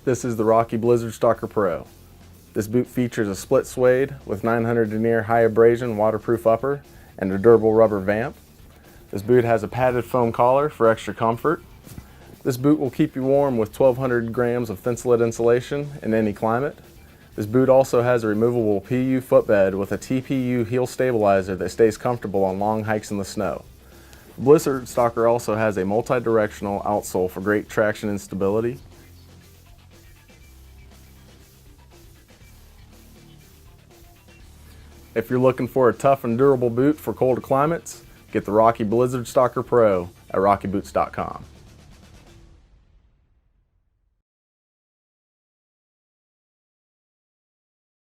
This is the Rocky BlizzardStalker Pro. This boot features a split suede with 900 denier high abrasion waterproof upper and a durable rubber vamp. This boot has a padded foam collar for extra comfort. This boot will keep you warm with 1,200 grams of thin slit insulation in any climate. This boot also has a removable PU footbed with a TPU heel stabilizer that stays comfortable on long hikes in the snow. BlizzardStalker also has a multi-directional outsole for great traction and stability. If you're looking for a tough and durable boot for colder climates, get the Rocky BlizzardStalker Pro at rockyboots.com.